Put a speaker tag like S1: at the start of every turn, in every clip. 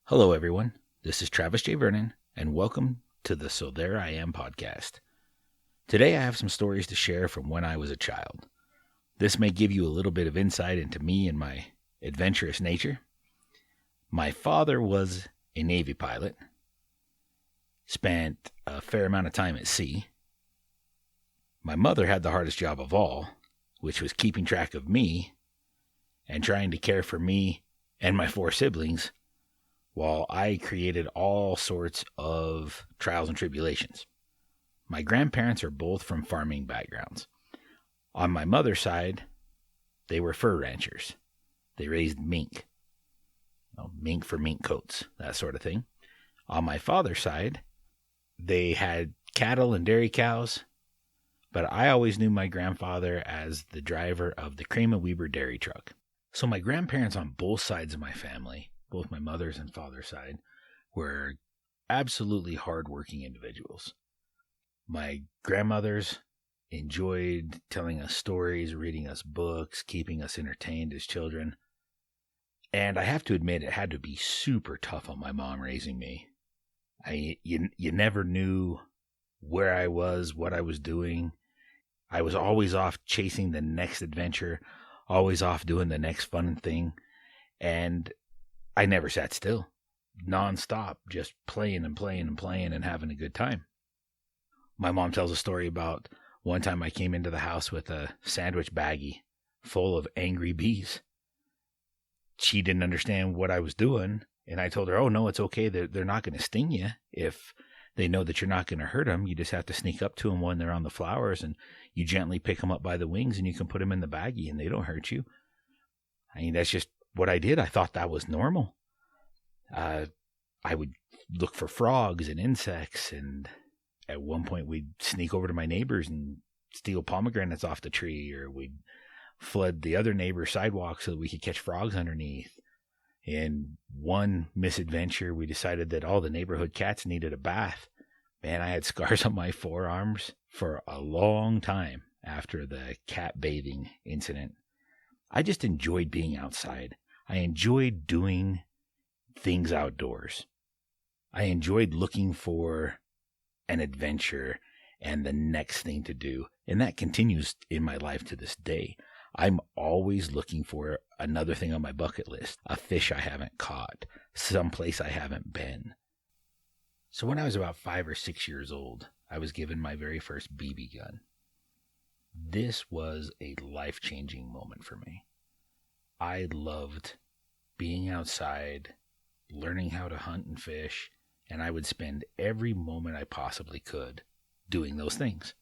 S1: Hello, everyone. This is Travis J. Vernon, and welcome to the So There I Am podcast. Today, I have some stories to share from when I was a child. This may give you a little bit of insight into me and my adventurous nature. My father was a Navy pilot, spent a fair amount of time at sea. My mother had the hardest job of all, which was keeping track of me and trying to care for me and my 4 siblings, while I created all sorts of trials and tribulations. My grandparents are both from farming backgrounds. On my mother's side, they were fur ranchers. They raised mink. Mink for mink coats, that sort of thing. On my father's side, they had cattle and dairy cows, but I always knew my grandfather as the driver of the Kramer Weber dairy truck. So my grandparents on both sides of my family, both my mother's and father's side, were absolutely hardworking individuals. My grandmothers enjoyed telling us stories, reading us books, keeping us entertained as children. And I have to admit, it had to be super tough on my mom raising me. You never knew where I was, what I was doing. I was always off chasing the next adventure, always off doing the next fun thing. And I never sat still, nonstop, just playing and playing and playing and having a good time. My mom tells a story about one time I came into the house with a sandwich baggie full of angry bees. She didn't understand what I was doing, and I told her, oh, no, it's okay. They're not going to sting you if they know that you're not going to hurt them. You just have to sneak up to them when they're on the flowers, and you gently pick them up by the wings, and you can put them in the baggie, and they don't hurt you. I mean, that's just what I did. I thought that was normal. I would look for frogs and insects, and at one point we'd sneak over to my neighbors and steal pomegranates off the tree, or we'd flood the other neighbor's sidewalk so that we could catch frogs underneath. In one misadventure, we decided that all the neighborhood cats needed a bath. Man, I had scars on my forearms for a long time after the cat bathing incident. I just enjoyed being outside. I enjoyed doing things outdoors. I enjoyed looking for an adventure and the next thing to do. And that continues in my life to this day. I'm always looking for another thing on my bucket list, a fish I haven't caught, someplace I haven't been. So when I was about 5 or 6 years old, I was given my very first BB gun. This was a life-changing moment for me. I loved being outside, learning how to hunt and fish, and I would spend every moment I possibly could doing those things.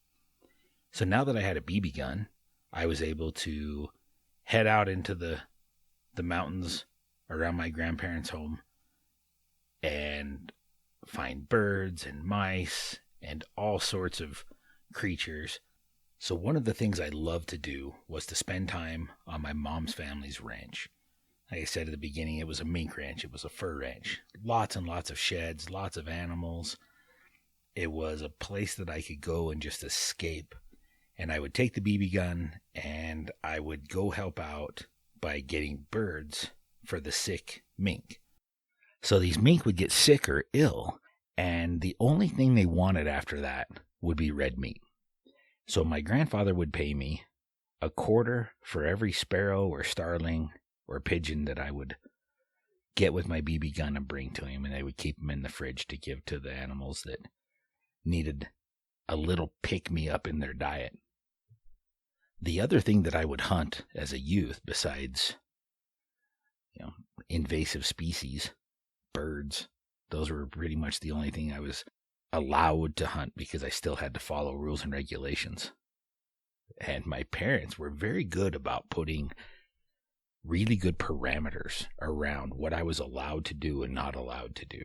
S1: So now that I had a BB gun, I was able to head out into the mountains around my grandparents' home and find birds and mice and all sorts of creatures. So one of the things I loved to do was to spend time on my mom's family's ranch. Like I said at the beginning, it was a mink ranch. It was a fur ranch. Lots and lots of sheds, lots of animals. It was a place that I could go and just escape. And I would take the BB gun and I would go help out by getting birds for the sick mink. So these mink would get sick or ill, and the only thing they wanted after that would be red meat. So my grandfather would pay me a quarter for every sparrow or starling or pigeon that I would get with my BB gun and bring to him, and I would keep them in the fridge to give to the animals that needed a little pick-me-up in their diet. The other thing that I would hunt as a youth, besides, invasive species, birds, those were pretty much the only thing I was allowed to hunt because I still had to follow rules and regulations. And my parents were very good about putting really good parameters around what I was allowed to do and not allowed to do.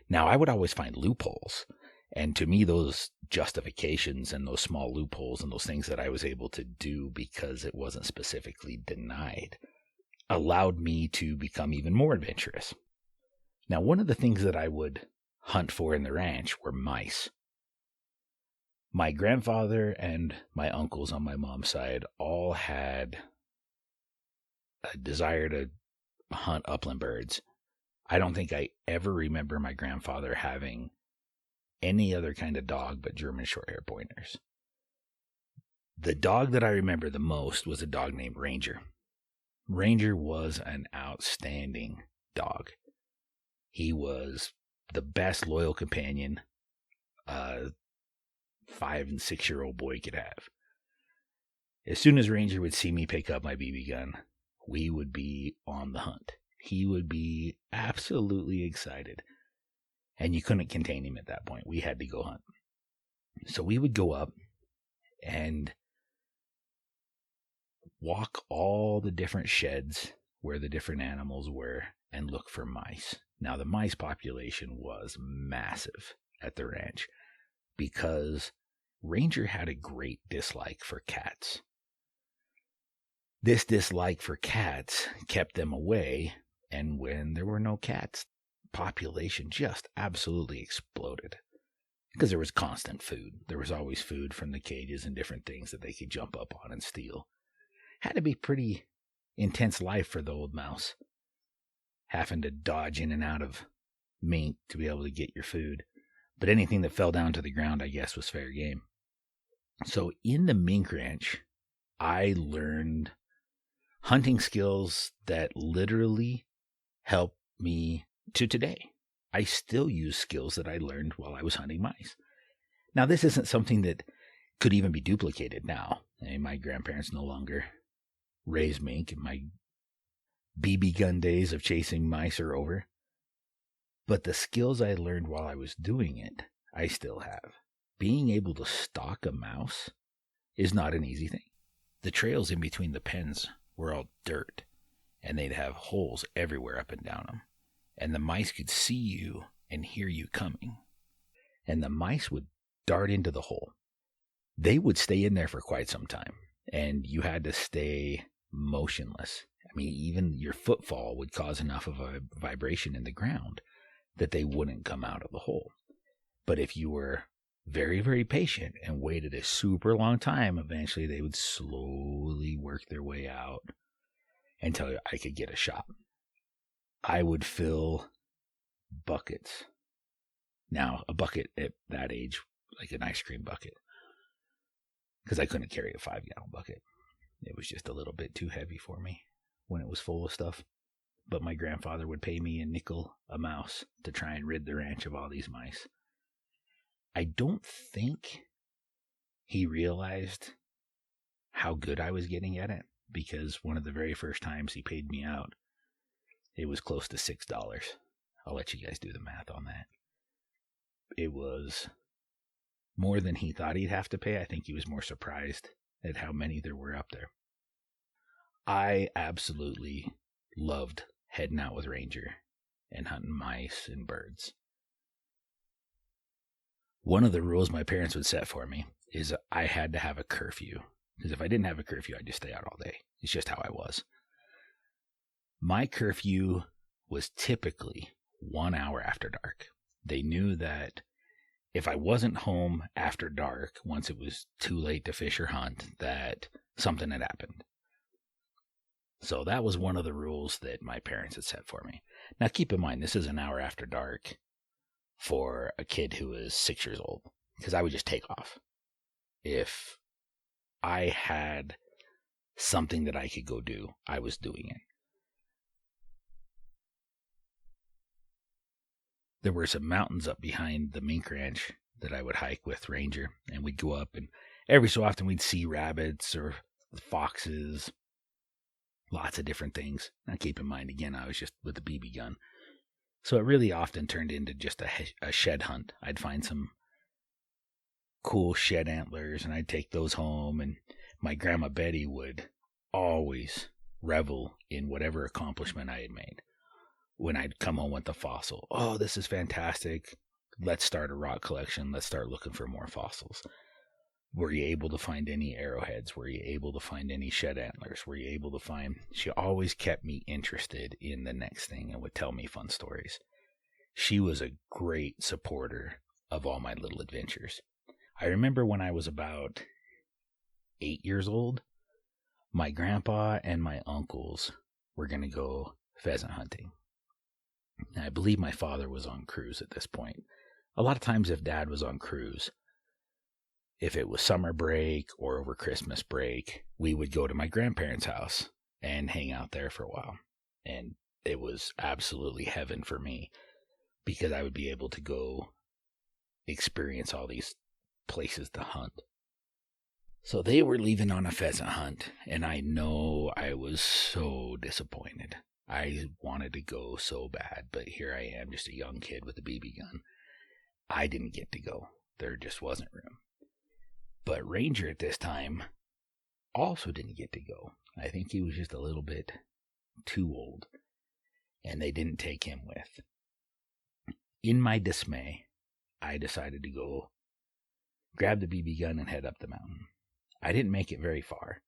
S1: Now, I would always find loopholes. And to me, those justifications and those small loopholes and those things that I was able to do because it wasn't specifically denied allowed me to become even more adventurous. Now, one of the things that I would hunt for in the ranch were mice. My grandfather and my uncles on my mom's side all had a desire to hunt upland birds. I don't think I ever remember my grandfather having any other kind of dog but German Shorthair Pointers. The dog that I remember the most was a dog named Ranger. Ranger was an outstanding dog. He was the best loyal companion a 5 and 6 year old boy could have. As soon as Ranger would see me pick up my BB gun, we would be on the hunt. He would be absolutely excited. And you couldn't contain him at that point. We had to go hunt. So we would go up and walk all the different sheds where the different animals were and look for mice. Now, the mice population was massive at the ranch because Ranger had a great dislike for cats. This dislike for cats kept them away, and when there were no cats, population just absolutely exploded because there was constant food. There was always food from the cages and different things that they could jump up on and steal. Had to be pretty intense life for the old mouse, having to dodge in and out of mink to be able to get your food. But anything that fell down to the ground, I guess, was fair game. So in the mink ranch, I learned hunting skills that literally help me to today. I still use skills that I learned while I was hunting mice. Now, this isn't something that could even be duplicated now. My grandparents no longer raise mink, and my BB gun days of chasing mice are over. But the skills I learned while I was doing it, I still have. Being able to stalk a mouse is not an easy thing. The trails in between the pens were all dirt, and they'd have holes everywhere up and down them. And the mice could see you and hear you coming. And the mice would dart into the hole. They would stay in there for quite some time, and you had to stay motionless. I mean, even your footfall would cause enough of a vibration in the ground that they wouldn't come out of the hole. But if you were very, very patient and waited a super long time, eventually they would slowly work their way out until I could get a shot. I would fill buckets. Now, a bucket at that age, like an ice cream bucket, because I couldn't carry a 5-gallon bucket. It was just a little bit too heavy for me when it was full of stuff. But my grandfather would pay me a nickel a mouse to try and rid the ranch of all these mice. I don't think he realized how good I was getting at it, because one of the very first times he paid me out, it was close to $6. I'll let you guys do the math on that. It was more than he thought he'd have to pay. I think he was more surprised at how many there were up there. I absolutely loved heading out with Ranger and hunting mice and birds. One of the rules my parents would set for me is I had to have a curfew. Because if I didn't have a curfew, I'd just stay out all day. It's just how I was. My curfew was typically 1 hour after dark. They knew that if I wasn't home after dark, once it was too late to fish or hunt, that something had happened. So that was one of the rules that my parents had set for me. Now keep in mind, this is an hour after dark for a kid who is 6 years old, because I would just take off. If I had something that I could go do, I was doing it. There were some mountains up behind the mink ranch that I would hike with Ranger, and we'd go up, and every so often we'd see rabbits or foxes, lots of different things. Now keep in mind, again, I was just with the BB gun. So it really often turned into just a shed hunt. I'd find some cool shed antlers, and I'd take those home, and my Grandma Betty would always revel in whatever accomplishment I had made. When I'd come home with a fossil, oh, this is fantastic. Let's start a rock collection. Let's start looking for more fossils. Were you able to find any arrowheads? Were you able to find any shed antlers? Were you able to find... She always kept me interested in the next thing and would tell me fun stories. She was a great supporter of all my little adventures. I remember when I was about 8 years old, my grandpa and my uncles were going to go pheasant hunting. And I believe my father was on cruise at this point. A lot of times if Dad was on cruise, if it was summer break or over Christmas break, we would go to my grandparents' house and hang out there for a while. And it was absolutely heaven for me because I would be able to go experience all these places to hunt. So they were leaving on a pheasant hunt, and I know I was so disappointed. I wanted to go so bad, but here I am, just a young kid with a BB gun. I didn't get to go. There just wasn't room. But Ranger at this time also didn't get to go. I think he was just a little bit too old, and they didn't take him with. In my dismay, I decided to go grab the BB gun and head up the mountain. I didn't make it very far.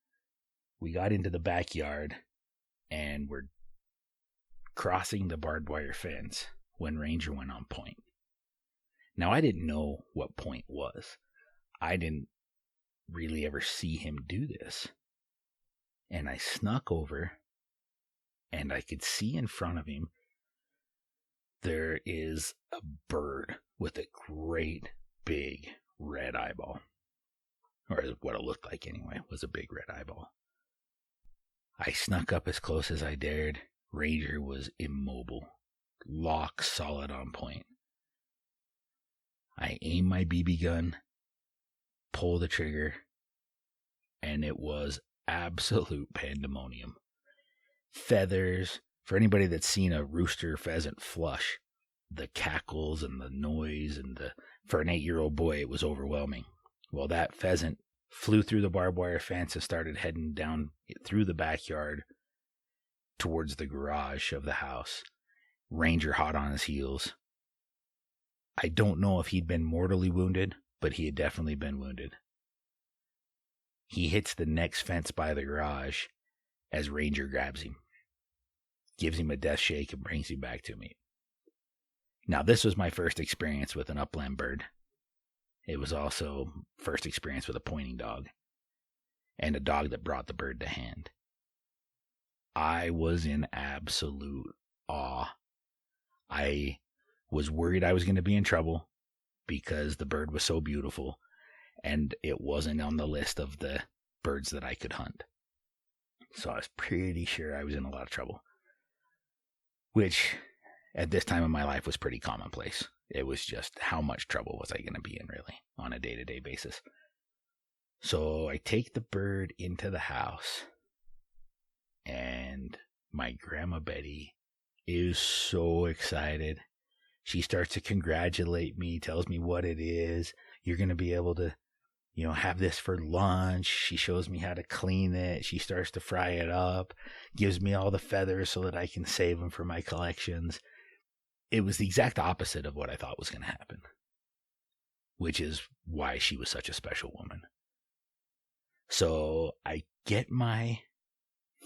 S1: We got into the backyard and were crossing the barbed wire fence when Ranger went on point. Now, I didn't know what point was. I didn't really ever see him do this. And I snuck over, and I could see in front of him there is a bird with a great big red eyeball. Or what it looked like anyway, was a big red eyeball. I snuck up as close as I dared. Ranger was immobile, lock solid on point. I aimed my BB gun, pull the trigger, and it was absolute pandemonium. Feathers. For anybody that's seen a rooster pheasant flush, the cackles and the noise for an 8-year-old boy, it was overwhelming. Well, that pheasant flew through the barbed wire fence and started heading down through the backyard towards the garage of the house. Ranger hot on his heels. I don't know if he'd been mortally wounded, but he had definitely been wounded. He hits the next fence by the garage as Ranger grabs him, gives him a death shake, and brings him back to me. Now, this was my first experience with an upland bird. It was also first experience with a pointing dog and a dog that brought the bird to hand. I was in absolute awe. I was worried I was going to be in trouble because the bird was so beautiful and it wasn't on the list of the birds that I could hunt. So I was pretty sure I was in a lot of trouble, which at this time of my life was pretty commonplace. It was just how much trouble was I going to be in really on a day-to-day basis. So I take the bird into the house, and my grandma Betty is so excited. She starts to congratulate me, tells me what it is. You're going to be able to, have this for lunch. She shows me how to clean it. She starts to fry it up, gives me all the feathers so that I can save them for my collections. It was the exact opposite of what I thought was going to happen, which is why she was such a special woman. So I get my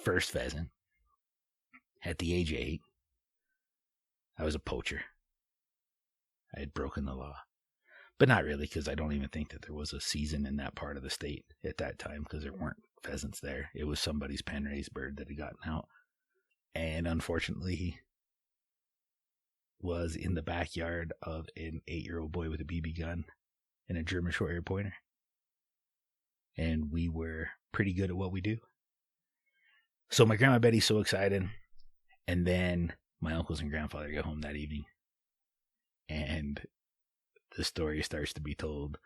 S1: first pheasant at the age of 8. I was a poacher. I had broken the law. But not really, because I don't even think that there was a season in that part of the state at that time, because there weren't pheasants there. It was somebody's pen-raised bird that had gotten out. And unfortunately, he was in the backyard of an 8-year-old boy with a BB gun and a German short-hair pointer. And we were pretty good at what we do. So my grandma Betty's so excited. And then my uncles and grandfather go home that evening. And the story starts to be told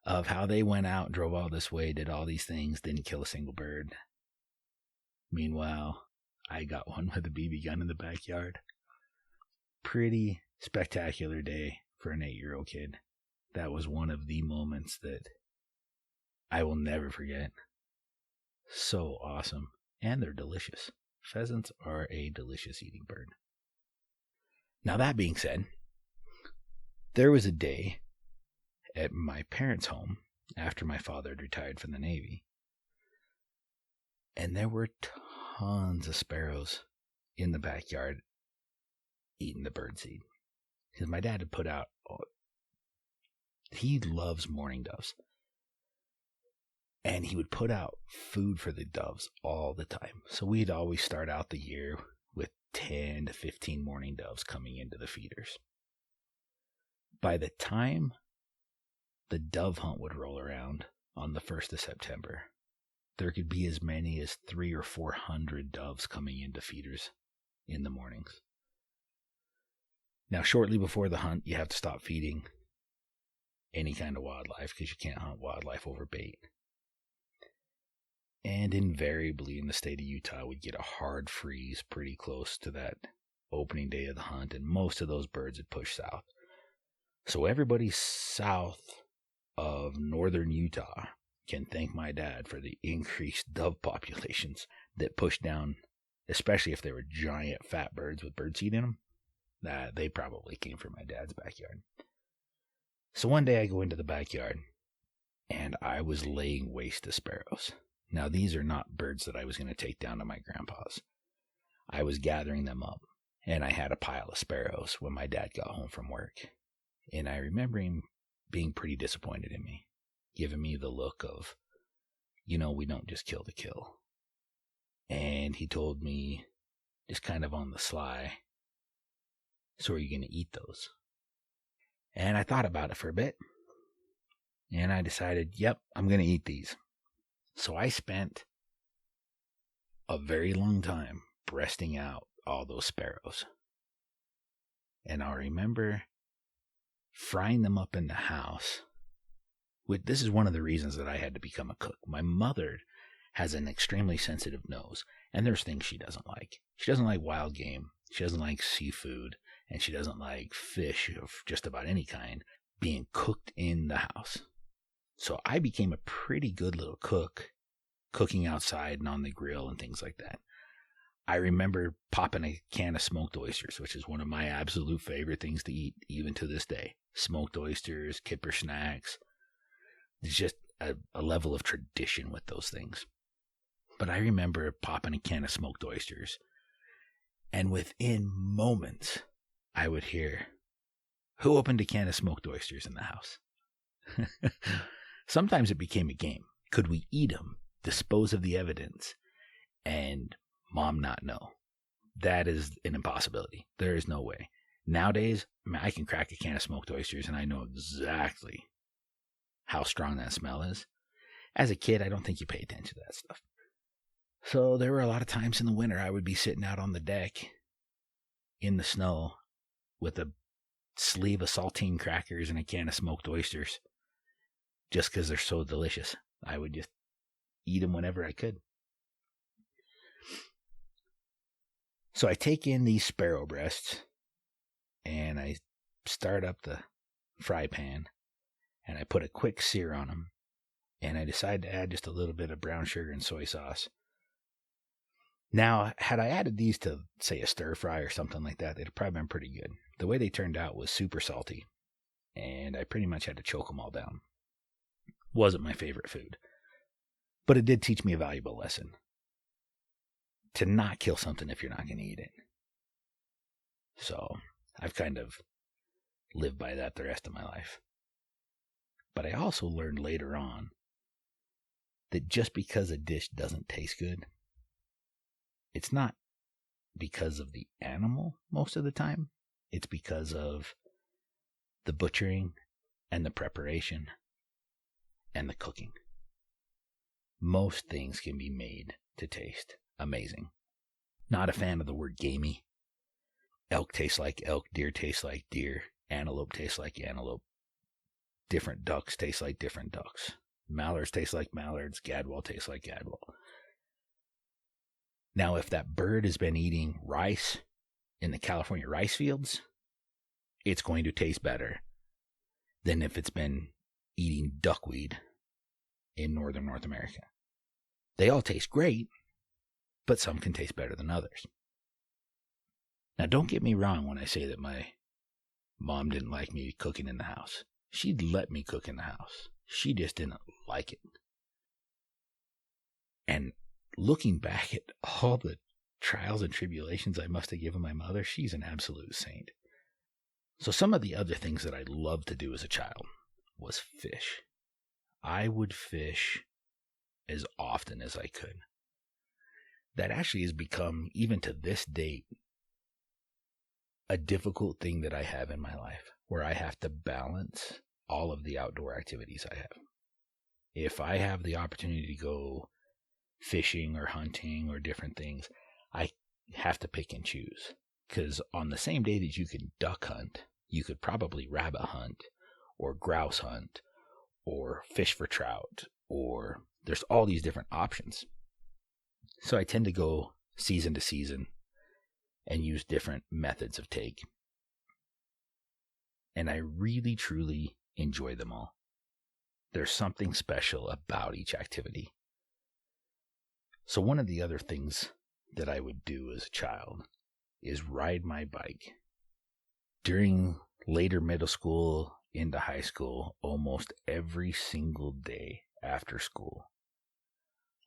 S1: of how they went out, drove all this way, did all these things, didn't kill a single bird. Meanwhile, I got one with a BB gun in the backyard. Pretty spectacular day for an 8-year-old kid. That was one of the moments that I will never forget. So awesome. And they're delicious. Pheasants are a delicious eating bird. Now, that being said, there was a day at my parents' home after my father had retired from the Navy, and there were tons of sparrows in the backyard eating the birdseed. Because my dad had put out, he loves mourning doves. And he would put out food for the doves all the time. So we'd always start out the year with 10 to 15 mourning doves coming into the feeders. By the time the dove hunt would roll around on the 1st of September, there could be as many as 300 or 400 doves coming into feeders in the mornings. Now, shortly before the hunt, you have to stop feeding any kind of wildlife because you can't hunt wildlife over bait. And invariably in the state of Utah, we'd get a hard freeze pretty close to that opening day of the hunt, and most of those birds would push south. So everybody south of northern Utah can thank my dad for the increased dove populations that pushed down, especially if they were giant fat birds with birdseed in them. That they probably came from my dad's backyard. So one day I go into the backyard and I was laying waste to sparrows. Now these are not birds that I was going to take down to my grandpa's. I was gathering them up, and I had a pile of sparrows when my dad got home from work. And I remember him being pretty disappointed in me, giving me the look of, we don't just kill to kill. And he told me, just kind of on the sly, so are you going to eat those? And I thought about it for a bit, and I decided, yep, I'm going to eat these. So I spent a very long time breasting out all those sparrows. And I remember frying them up in the house. This is one of the reasons that I had to become a cook. My mother has an extremely sensitive nose, and there's things she doesn't like. She doesn't like wild game. She doesn't like seafood, and she doesn't like fish of just about any kind being cooked in the house. So I became a pretty good little cook, cooking outside and on the grill and things like that. I remember popping a can of smoked oysters, which is one of my absolute favorite things to eat, even to this day. Smoked oysters, kipper snacks. There's just a level of tradition with those things. But I remember popping a can of smoked oysters, and within moments, I would hear, who opened a can of smoked oysters in the house? Sometimes it became a game. Could we eat them, dispose of the evidence, and mom not know? That is an impossibility. There is no way. Nowadays, I can crack a can of smoked oysters and I know exactly how strong that smell is. As a kid, I don't think you pay attention to that stuff. So there were a lot of times in the winter I would be sitting out on the deck in the snow with a sleeve of saltine crackers and a can of smoked oysters just because they're so delicious. I would just eat them whenever I could. So I take in these sparrow breasts and I start up the fry pan and I put a quick sear on them, and I decide to add just a little bit of brown sugar and soy sauce. Now, had I added these to, say, a stir fry or something like that, they'd have probably been pretty good. The way they turned out was super salty, and I pretty much had to choke them all down. Wasn't my favorite food, but it did teach me a valuable lesson. To not kill something if you're not going to eat it. So I've kind of lived by that the rest of my life. But I also learned later on that just because a dish doesn't taste good, it's not because of the animal most of the time. It's because of the butchering and the preparation and the cooking. Most things can be made to taste amazing. Not a fan of the word gamey. Elk tastes like elk, deer tastes like deer, antelope tastes like antelope. Different ducks taste like different ducks. Mallards taste like mallards, gadwall tastes like gadwall. Now, if that bird has been eating rice in the California rice fields, it's going to taste better than if it's been eating duckweed in northern North America. They all taste great, but some can taste better than others. Now, don't get me wrong when I say that my mom didn't like me cooking in the house. She'd let me cook in the house. She just didn't like it. And looking back at all the trials and tribulations I must have given my mother, she's an absolute saint. So some of the other things that I loved to do as a child was fish. I would fish as often as I could. That actually has become, even to this date, a difficult thing that I have in my life where I have to balance all of the outdoor activities I have. If I have the opportunity to go fishing or hunting or different things, I have to pick and choose. Because on the same day that you can duck hunt, you could probably rabbit hunt or grouse hunt or fish for trout, or there's all these different options. So I tend to go season to season and use different methods of take. And I really, truly enjoy them all. There's something special about each activity. So one of the other things that I would do as a child is ride my bike. During later middle school into high school, almost every single day after school,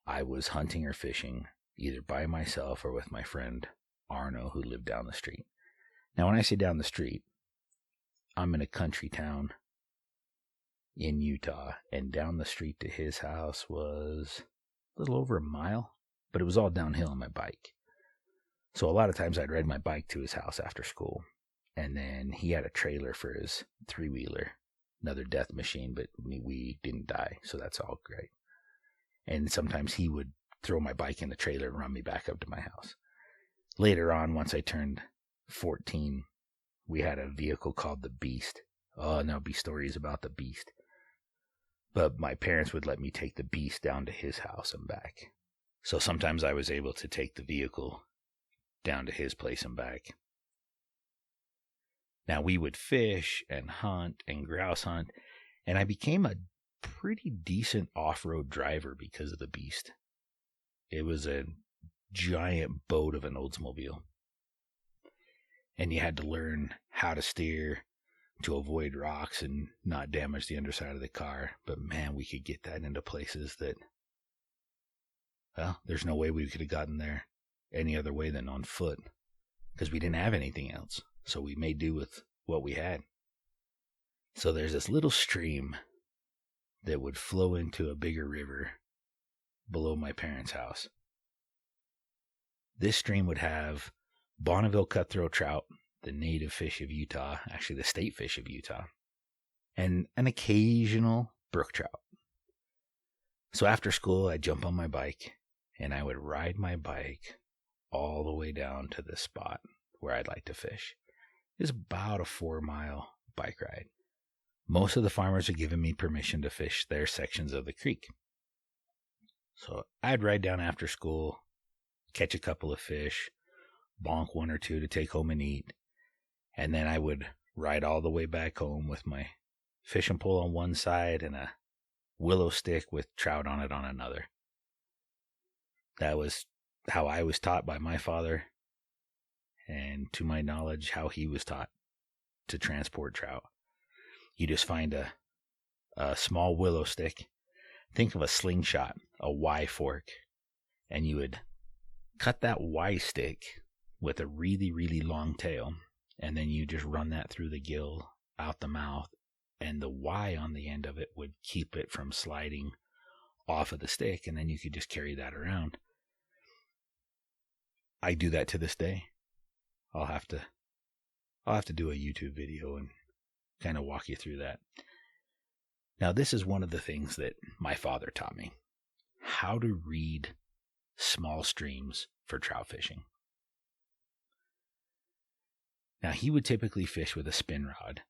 S1: I was hunting or fishing, either by myself or with my friend Arno, who lived down the street. Now, when I say down the street, I'm in a country town in Utah, and down the street to his house was a little over a mile, but it was all downhill on my bike. So a lot of times I'd ride my bike to his house after school, and then he had a trailer for his three-wheeler, another death machine, but we didn't die, so that's all great. And sometimes he would throw my bike in the trailer and run me back up to my house. Later on, once I turned 14, we had a vehicle called the Beast. Oh, and there'll be stories about the Beast. But my parents would let me take the Beast down to his house and back. So sometimes I was able to take the vehicle down to his place and back. Now we would fish and hunt and grouse hunt, and I became a pretty decent off-road driver because of the Beast. It was a giant boat of an Oldsmobile. And you had to learn how to steer to avoid rocks and not damage the underside of the car. But man, we could get that into places that, well, there's no way we could have gotten there any other way than on foot, because we didn't have anything else. So we made do with what we had. So there's this little stream that would flow into a bigger river below my parents' house. This stream would have Bonneville cutthroat trout, the native fish of Utah, actually the state fish of Utah, and an occasional brook trout. So after school, I'd jump on my bike, and I would ride my bike all the way down to the spot where I'd like to fish. It was about a 4-mile bike ride. Most of the farmers had given me permission to fish their sections of the creek. So I'd ride down after school, catch a couple of fish, bonk one or two to take home and eat, and then I would ride all the way back home with my fishing pole on one side and a willow stick with trout on it on another. That was how I was taught by my father, and to my knowledge, how he was taught to transport trout. You just find a small willow stick. Think of a slingshot, a Y fork, and you would cut that Y stick with a really, really long tail, and then you just run that through the gill, out the mouth, and the Y on the end of it would keep it from sliding off of the stick, and then you could just carry that around. I do that to this day. I'll have to do a YouTube video and kind of walk you through that. Now, this is one of the things that my father taught me, how to read small streams for trout fishing. Now, he would typically fish with a spin rod,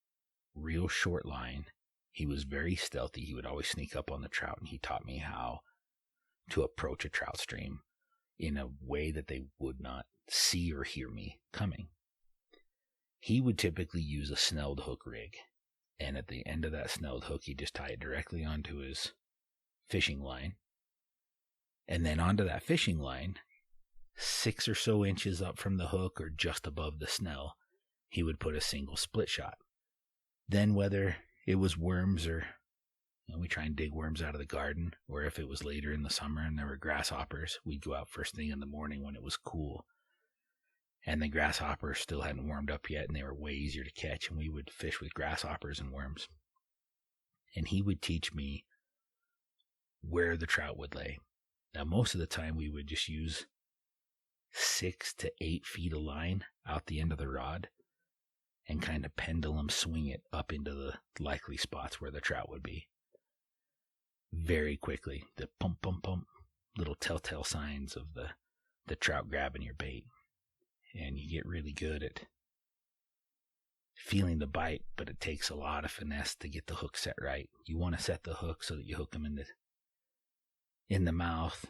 S1: real short line. He was very stealthy. He would always sneak up on the trout, and he taught me how to approach a trout stream in a way that they would not see or hear me coming. He would typically use a snelled hook rig, and at the end of that snelled hook, he'd just tie it directly onto his fishing line. And then onto that fishing line, 6 or so inches up from the hook or just above the snell, he would put a single split shot. Then whether it was worms or, we try and dig worms out of the garden, or if it was later in the summer and there were grasshoppers, we'd go out first thing in the morning when it was cool. And the grasshoppers still hadn't warmed up yet, and they were way easier to catch, and we would fish with grasshoppers and worms. And he would teach me where the trout would lay. Now, most of the time, we would just use 6 to 8 feet of line out the end of the rod, and kind of pendulum swing it up into the likely spots where the trout would be. Very quickly, the pump, pump, pump, little telltale signs of the trout grabbing your bait. And you get really good at feeling the bite, but it takes a lot of finesse to get the hook set right. You want to set the hook so that you hook him in the mouth.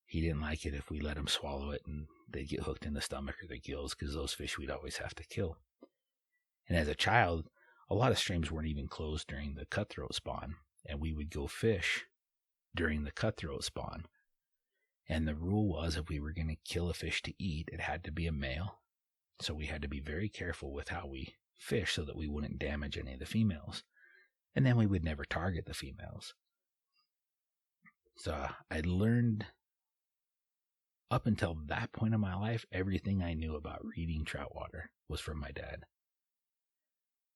S1: He didn't like it if we let him swallow it and they'd get hooked in the stomach or the gills, because those fish we'd always have to kill. And as a child, a lot of streams weren't even closed during the cutthroat spawn, and we would go fish during the cutthroat spawn. And the rule was, if we were going to kill a fish to eat, it had to be a male. So we had to be very careful with how we fish so that we wouldn't damage any of the females. And then we would never target the females. So I learned, up until that point in my life, everything I knew about reading trout water was from my dad.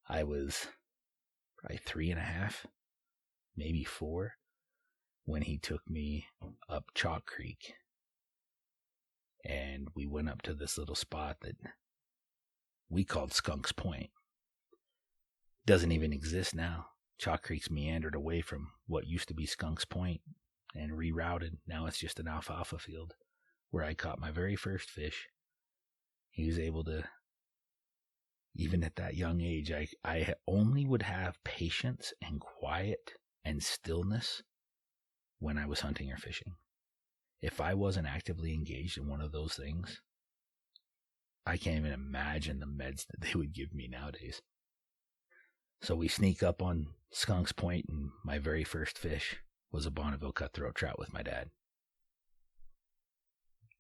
S1: I was probably 3.5, maybe 4, when he took me up Chalk Creek. And we went up to this little spot that we called Skunk's Point. Doesn't even exist now. Chalk Creek's meandered away from what used to be Skunk's Point and rerouted. Now it's just an alfalfa field where I caught my very first fish. He was able to, even at that young age, I only would have patience and quiet and stillness when I was hunting or fishing. If I wasn't actively engaged in one of those things, I can't even imagine the meds that they would give me nowadays. So we sneak up on Skunk's Point, and my very first fish was a Bonneville cutthroat trout with my dad.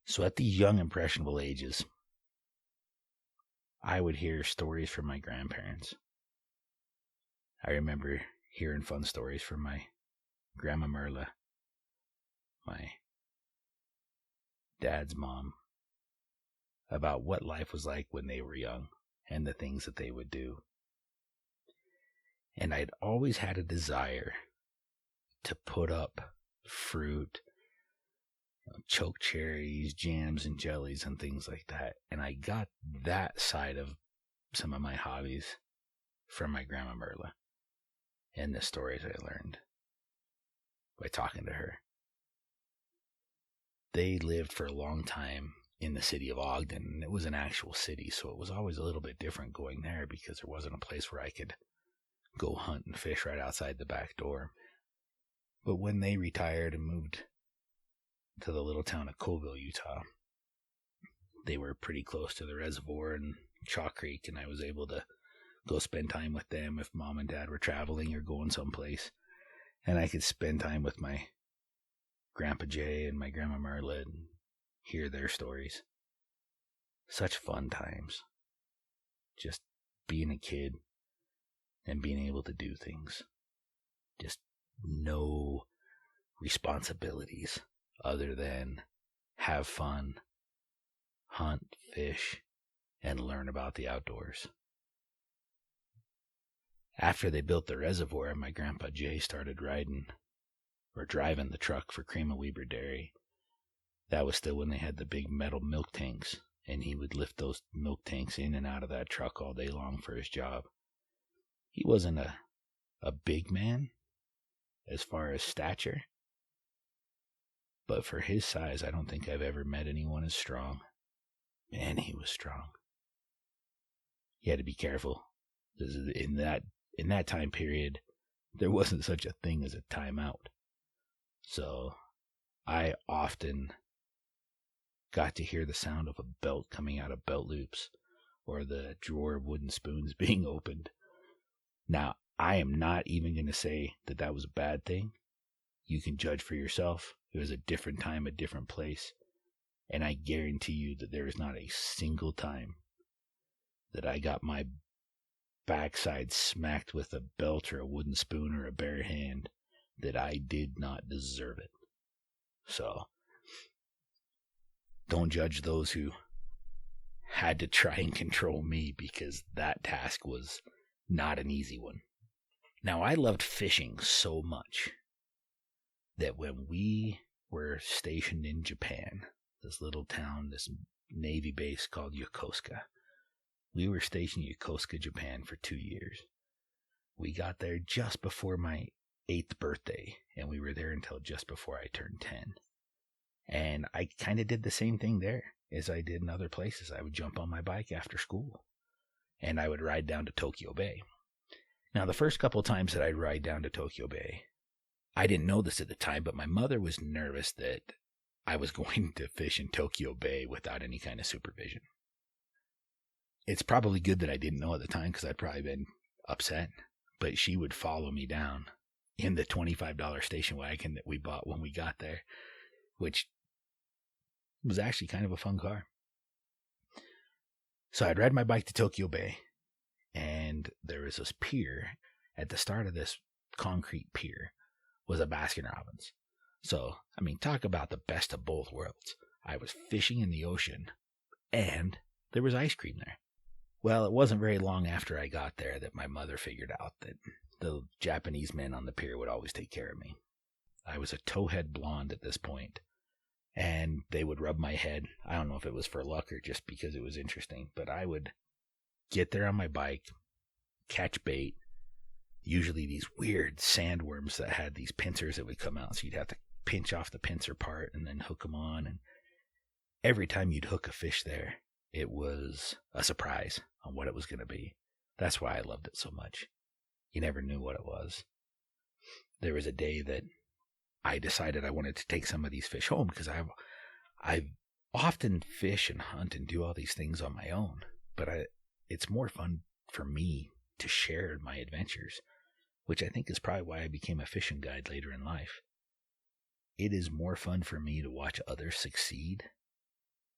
S1: So at these young, impressionable ages, I would hear stories from my grandparents. I remember hearing fun stories from my Grandma Merla, my dad's mom, about what life was like when they were young and the things that they would do. And I'd always had a desire to put up fruit, choke cherries, jams, and jellies, and things like that. And I got that side of some of my hobbies from my Grandma Merla and the stories I learned by talking to her. They lived for a long time in the city of Ogden, and it was an actual city, so it was always a little bit different going there because there wasn't a place where I could go hunt and fish right outside the back door. But when they retired and moved to the little town of Colville, Utah, they were pretty close to the reservoir and Chalk Creek, and I was able to go spend time with them if mom and dad were traveling or going someplace. And I could spend time with my Grandpa Jay and my Grandma Merla and hear their stories. Such fun times. Just being a kid and being able to do things. Just no responsibilities other than have fun, hunt, fish, and learn about the outdoors. After they built the reservoir, my Grandpa Jay started driving the truck for Cream of Weber Dairy. That was still when they had the big metal milk tanks, and he would lift those milk tanks in and out of that truck all day long for his job. He wasn't a big man as far as stature, but for his size, I don't think I've ever met anyone as strong. Man, he was strong. You had to be careful. In that time period, there wasn't such a thing as a timeout. So I often got to hear the sound of a belt coming out of belt loops or the drawer of wooden spoons being opened. Now, I am not even going to say that that was a bad thing. You can judge for yourself. It was a different time, a different place. And I guarantee you that there is not a single time that I got my backside smacked with a belt or a wooden spoon or a bare hand that I did not deserve it. So, don't judge those who had to try and control me, because that task was not an easy one. Now, I loved fishing so much that when we were stationed in Japan, this little town, this Navy base called Yokosuka, We were stationed in Yokosuka, Japan for 2 years. We got there just before my 8th birthday, and we were there until just before I turned 10. And I kind of did the same thing there as I did in other places. I would jump on my bike after school, and I would ride down to Tokyo Bay. Now, the first couple of times that I'd ride down to Tokyo Bay, I didn't know this at the time, but my mother was nervous that I was going to fish in Tokyo Bay without any kind of supervision. It's probably good that I didn't know at the time, because I'd probably been upset, but she would follow me down in the $25 station wagon that we bought when we got there, which was actually kind of a fun car. So I'd ride my bike to Tokyo Bay, and there was this pier. At the start of this concrete pier was a Baskin-Robbins. So, I mean, talk about the best of both worlds. I was fishing in the ocean, and there was ice cream there. Well, it wasn't very long after I got there that my mother figured out that the Japanese men on the pier would always take care of me. I was a towhead blonde at this point, and they would rub my head. I don't know if it was for luck or just because it was interesting, but I would get there on my bike, catch bait, usually these weird sandworms that had these pincers that would come out, so you'd have to pinch off the pincer part and then hook them on. And every time you'd hook a fish there, it was a surprise on what it was going to be. That's why I loved it so much. You never knew what it was. There was a day that I decided I wanted to take some of these fish home, because I often fish and hunt and do all these things on my own, but it's more fun for me to share my adventures, which I think is probably why I became a fishing guide later in life. It is more fun for me to watch others succeed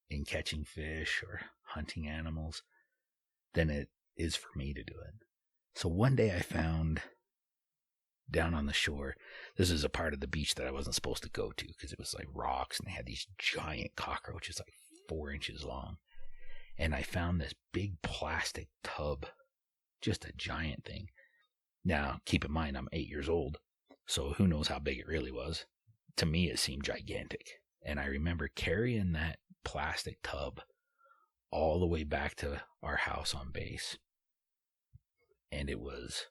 S1: in catching fish or hunting animals than it is for me to do it. So one day I found down on the shore, this is a part of the beach that I wasn't supposed to go to because it was like rocks, and they had these giant cockroaches like 4 inches long. And I found this big plastic tub, just a giant thing. Now, keep in mind, I'm 8 years old, so who knows how big it really was. To me, it seemed gigantic. And I remember carrying that plastic tub all the way back to our house on base. And it was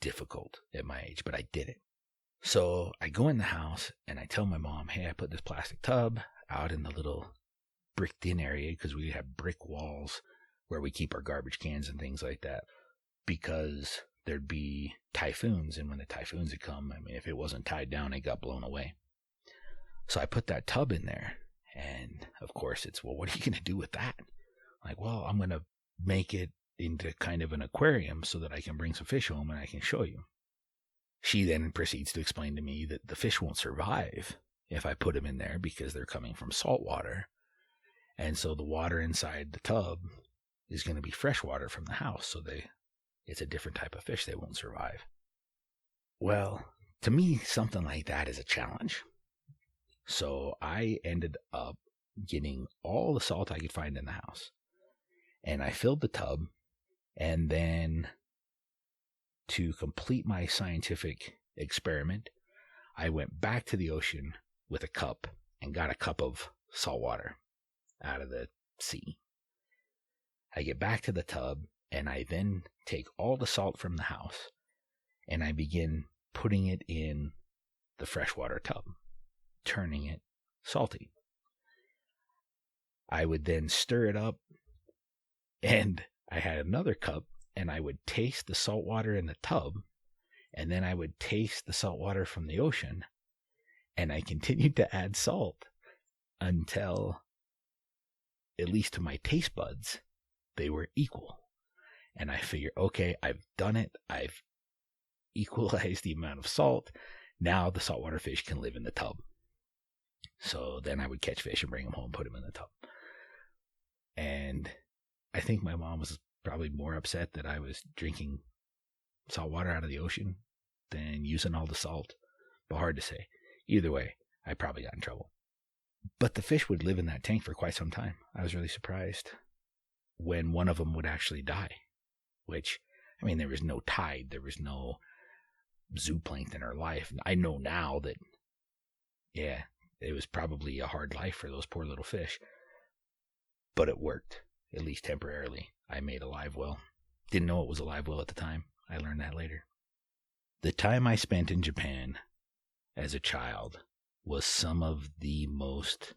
S1: difficult at my age, but I did it. So I go in the house and I tell my mom, hey, I put this plastic tub out in the little bricked in area, because we have brick walls where we keep our garbage cans and things like that, because there'd be typhoons, and when the typhoons would come, I mean, if it wasn't tied down, it got blown away. So I put that tub in there, and of course it's, well, what are you going to do with that? Like, well, I'm going to make it into kind of an aquarium so that I can bring some fish home and I can show you. She then proceeds to explain to me that the fish won't survive if I put them in there, because they're coming from salt water. And so the water inside the tub is going to be fresh water from the house. So it's a different type of fish. They won't survive. Well, to me, something like that is a challenge. So I ended up getting all the salt I could find in the house. And I filled the tub. And then to complete my scientific experiment, I went back to the ocean with a cup and got a cup of salt water out of the sea. I get back to the tub, and I then take all the salt from the house and I begin putting it in the freshwater tub, turning it salty. I would then stir it up, and I had another cup, and I would taste the salt water in the tub, and then I would taste the salt water from the ocean, and I continued to add salt until, at least to my taste buds, they were equal. And I figured, okay, I've done it. I've equalized the amount of salt. Now the saltwater fish can live in the tub. So then I would catch fish and bring them home, put them in the tub. And I think my mom was probably more upset that I was drinking salt water out of the ocean than using all the salt. But hard to say. Either way, I probably got in trouble. But the fish would live in that tank for quite some time. I was really surprised when one of them would actually die. Which, I mean, there was no tide. There was no zooplankton or life. I know now that, yeah, it was probably a hard life for those poor little fish. But it worked, at least temporarily. I made a live well. Didn't know it was a live well at the time. I learned that later. The time I spent in Japan as a child was some of the most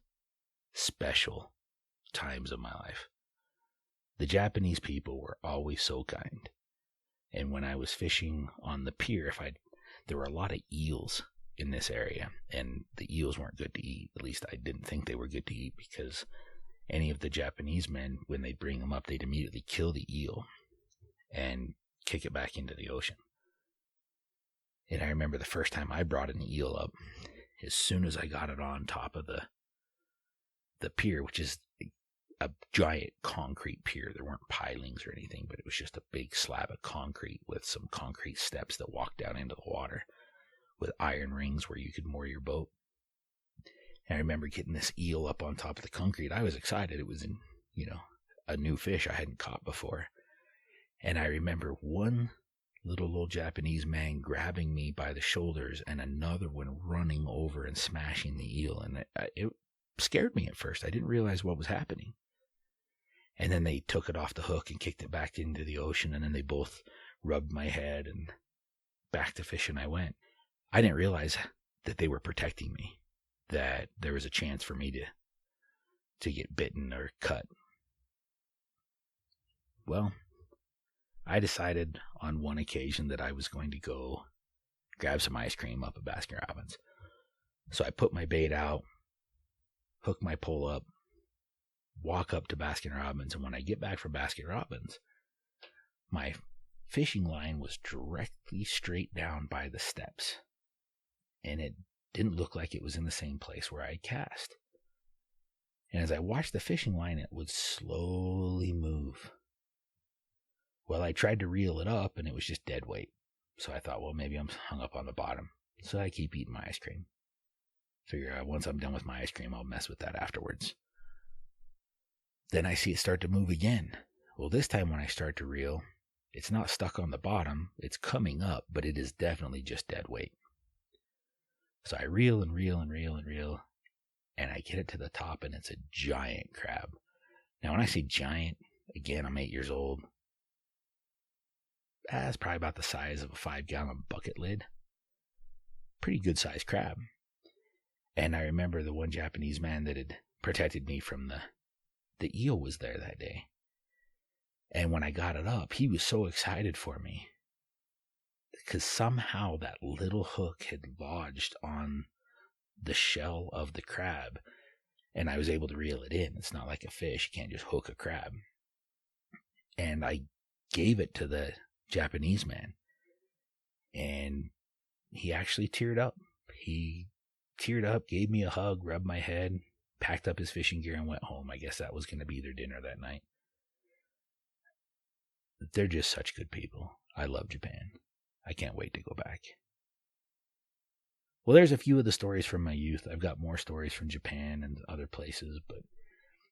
S1: special times of my life. The Japanese people were always so kind. And when I was fishing on the pier, there were a lot of eels in this area, and the eels weren't good to eat. At least I didn't think they were good to eat, because any of the Japanese men, when they'd bring them up, they'd immediately kill the eel and kick it back into the ocean. And I remember the first time I brought an eel up, as soon as I got it on top of the pier, which is a giant concrete pier. There weren't pilings or anything, but it was just a big slab of concrete with some concrete steps that walked down into the water with iron rings where you could moor your boat. And I remember getting this eel up on top of the concrete. I was excited. It was a new fish I hadn't caught before. And I remember one little old Japanese man grabbing me by the shoulders and another one running over and smashing the eel. And it scared me at first. I didn't realize what was happening. And then they took it off the hook and kicked it back into the ocean, and then they both rubbed my head, and back to fishing I went. I didn't realize that they were protecting me, that there was a chance for me to get bitten or cut. Well, I decided on one occasion that I was going to go grab some ice cream up at Baskin-Robbins. So I put my bait out, hook my pole up, walk up to Baskin-Robbins, and when I get back from Baskin-Robbins, my fishing line was directly straight down by the steps, and it didn't look like it was in the same place where I cast. And as I watched the fishing line, it would slowly move. Well, I tried to reel it up, and it was just dead weight. So I thought, well, maybe I'm hung up on the bottom. So I keep eating my ice cream. Figure out once I'm done with my ice cream, I'll mess with that afterwards. Then I see it start to move again. Well, this time when I start to reel, it's not stuck on the bottom. It's coming up, but it is definitely just dead weight. So I reel and reel and reel and reel, and I get it to the top, and it's a giant crab. Now, when I say giant, again, I'm 8 years old. That's probably about the size of a 5-gallon bucket lid. Pretty good sized crab. And I remember the one Japanese man that had protected me from the eel was there that day. And when I got it up, he was so excited for me, because somehow that little hook had lodged on the shell of the crab, and I was able to reel it in. It's not like a fish. You can't just hook a crab. And I gave it to the Japanese man, and he actually teared up. He teared up, gave me a hug, rubbed my head, packed up his fishing gear, and went home. I guess that was going to be their dinner that night. They're just such good people. I love Japan. I can't wait to go back. Well, there's a few of the stories from my youth. I've got more stories from Japan and other places, but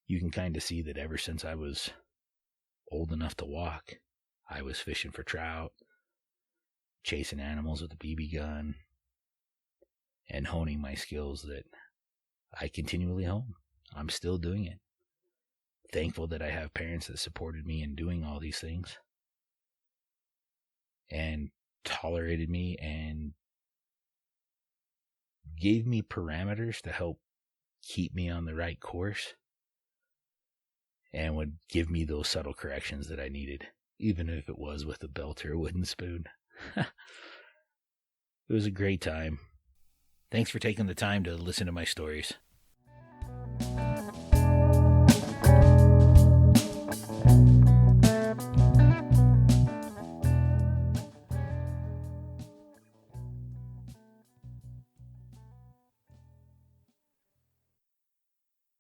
S1: you can kind of see that ever since I was old enough to walk, I was fishing for trout, chasing animals with a BB gun, and honing my skills that I continually hone. I'm still doing it. Thankful that I have parents that supported me in doing all these things and tolerated me and gave me parameters to help keep me on the right course and would give me those subtle corrections that I needed, even if it was with a belt or a wooden spoon. It was a great time. Thanks for taking the time to listen to my stories.